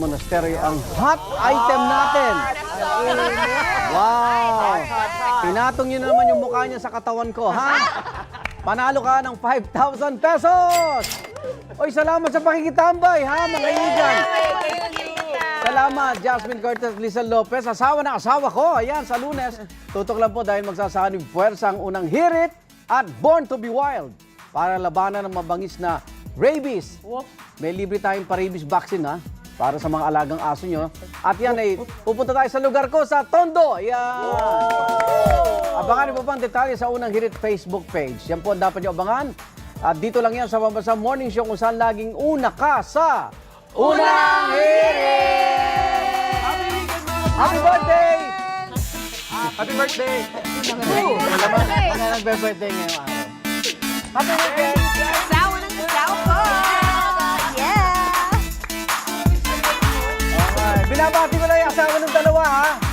Monasterio ang hot item natin. Wow! Pinatong nyo naman yung mukha niya sa katawan ko, ha? Panalo ka ng 5,000 pesos! Oy, salamat sa pakikitambay, ha, mga kaibigan? Salamat, Jasmine Cortez Lizal Lopez, asawa ng asawa ko. Ayan, sa Lunes, tutok lang po dahil magsasanib puwersa ang unang Hirit at Born to be Wild para labanan ng mabangis na rabies. May libre tayong pa-rabies vaccine, ha? Para sa mga alagang aso nyo. At yan ay pupunta tayo sa lugar ko sa Tondo. Yan. Abangan niyo po pang detalye sa unang Hirit Facebook page. Yan po ang dapat niyo abangan. At dito lang yan sa Pambansa Morning Show kung saan laging una ka sa Unang Hirit! Happy birthday! Happy birthday! Ano nagbe-birthday ngayong araw? Happy weekend! Asawa ng asawa ko! Yeah! Okay. Binabati ko na yung asawa ng dalawa, ha?